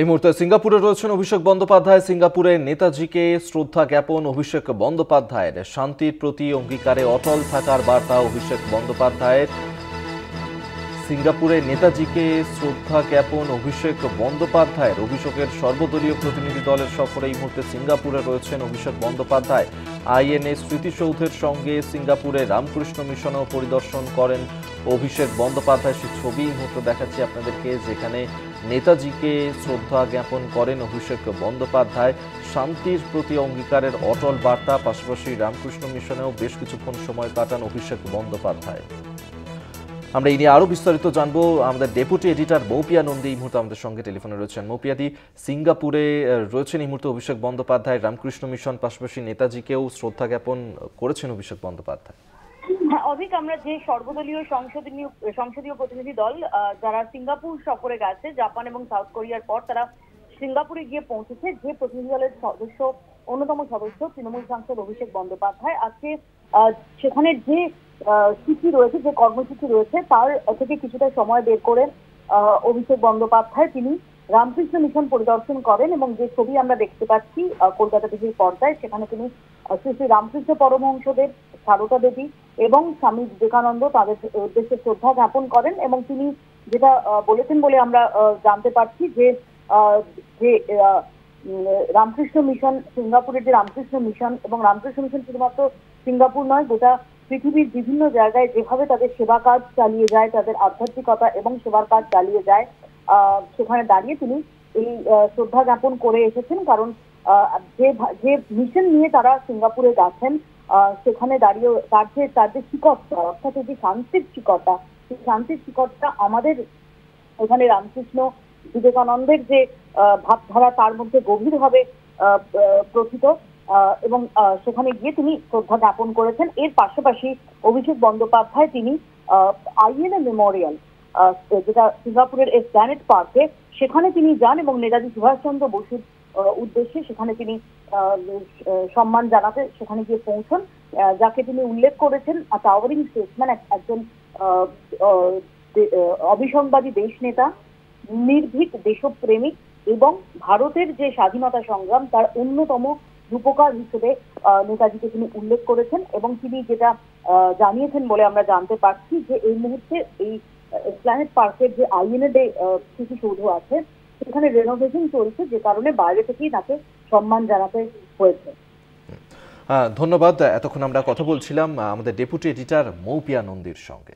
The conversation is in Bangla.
এই মুহূর্তে সিঙ্গাপুরে রয়েছেন অভিষেক বন্দ্যোপাধ্যায়। সিঙ্গাপুরে নেতাজিকে শ্রদ্ধা জ্ঞাপন। অভিষেক বন্দ্যোপাধ্যায়ের শান্তির প্রতি অঙ্গীকারে অটল থাকার বার্তা অভিষেক বন্দ্যোপাধ্যায়ের। সিঙ্গাপুরে নেতাজিকে শ্রদ্ধা জ্ঞাপন অভিষেক বন্দ্যোপাধ্যায়ের। অভিষেকের সর্বদলীয় প্রতিনিধি দলের সফরে এই মুহূর্তে সিঙ্গাপুরে রয়েছেন অভিষেক বন্দ্যোপাধ্যায়। আইএনএ স্মৃতিসৌধের সঙ্গে সিঙ্গাপুরে রামকৃষ্ণ মিশনও পরিদর্শন করেন অভিষেক বন্দ্যোপাধ্যায়। সেই ছবি এই মুহূর্তে দেখাচ্ছি আপনাদেরকে, যেখানে নেতাজিকে শ্রদ্ধা জ্ঞাপন করেন অভিষেক বন্দ্যোপাধ্যায়। শান্তির প্রতি অঙ্গীকারের অটল বার্তা, পাশাপাশি রামকৃষ্ণ মিশনেও বেশ কিছুক্ষণ সময় কাটান অভিষেক বন্দ্যোপাধ্যায়। আমরা এই নিয়ে আরো বিস্তারিত জানবো। আমাদের ডেপুটি এডিটর মৌপিয়া নন্দী এই মুহূর্তে আমাদের সঙ্গে টেলিফোনে রয়েছেন। মৌপিয়াদি, সিঙ্গাপুরে রয়েছেন এই মুহূর্তে অভিষেক বন্দ্যোপাধ্যায়। রামকৃষ্ণ মিশন পাশাপাশি নেতাজিকেও শ্রদ্ধা জ্ঞাপন করেছেন অভিষেক বন্দ্যোপাধ্যায়। হ্যাঁ অভিক, আমরা যে সর্বদলীয় সংসদীয় প্রতিনিধি দল যারা সিঙ্গাপুর সফরে গেছে, জাপান এবং সাউথ কোরিয়ার পর তারা সিঙ্গাপুরে গিয়ে পৌঁছেছে, যে প্রতিনিধি দলের অন্যতম সদস্য তৃণমূল সাংসদ অভিষেক বন্দ্যোপাধ্যায় আজকে সেখানে যে সূচি রয়েছে, যে কর্মসূচি রয়েছে তার থেকে কিছুটা সময় বের করে অভিষেক বন্দ্যোপাধ্যায় তিনি রামকৃষ্ণ মিশন পরিদর্শন করেন। এবং যে ছবি আমরা দেখতে পাচ্ছি কলকাতা টিভির পর্দায়, সেখানে তিনি শ্রী শ্রী রামকৃষ্ণ পরমহংসদেব, সারদা দেবী এবং স্বামী বিবেকানন্দ তাদের উদ্দেশ্যে শ্রদ্ধা জ্ঞাপন করেন। এবং তিনি যেটা বলেছেন বলে আমরা জানতে পারছি যে রামকৃষ্ণ মিশন, সিঙ্গাপুরের যে রামকৃষ্ণ মিশন, এবং রামকৃষ্ণ মিশন শুধুমাত্র সিঙ্গাপুর নয়, গোটা পৃথিবীর বিভিন্ন জায়গায় যেভাবে তাদের সেবা কাজ চালিয়ে যায়, তাদের আধ্যাত্মিকতা এবং সেবার কাজ চালিয়ে যায়, সেখানে দাঁড়িয়ে তিনি এই শ্রদ্ধা জ্ঞাপন করে এসেছেন। কারণ যে মিশন নিয়ে তারা সিঙ্গাপুরে গেছেন, সেখানে দাঁড়িয়ে তার যে শিকড়টা, অর্থাৎ এই যে শান্তির শিকড়টা, সেই শান্তির শিকড়টা আমাদের এখানে রামকৃষ্ণ বিবেকানন্দের যে ভাবধারা তার মধ্যে গভীরভাবে প্রথিত। এবং সেখানে গিয়ে তিনি শ্রদ্ধা জ্ঞাপন করেছেন। এর পাশাপাশি অভিষেক বন্দ্যোপাধ্যায় তিনি আইএনএ মেমোরিয়াল, যেটা সিঙ্গাপুরের এসপ্ল্যানেড পার্কে, সেখানে তিনি যান এবং নেতাজি সুভাষচন্দ্র বসুর উদ্দেশ্যে সেখানে তিনি সম্মান জানাতে সেখানে গিয়ে পৌঁছন, যাকে তিনি উল্লেখ করেছেন টাওয়ারিং স্টেটসম্যান, একজন অবিসংবাদী দেশ নেতা, নির্ভীক দেশপ্রেমিক এবং ভারতের যে স্বাধীনতা সংগ্রাম তার অন্যতম রূপকার হিসেবে নেতাজিকে তিনি উল্লেখ করেছেন। এবং তিনি যেটা জানিয়েছেন বলে আমরা জানতে পারছি যে এই মুহূর্তে এই এসপ্ল্যানেড পার্কের যে আইএনএ স্মৃতিসৌধ আছে সেখানে রেনোভেশন চলছে, যে কারণে বাইরে থেকেই তাকে সম্মান জানাতে হয়েছে। ধন্যবাদ। এতক্ষণ আমরা কথা বলছিলাম আমাদের ডেপুটি এডিটর মৌপিয়া নন্দীর সঙ্গে।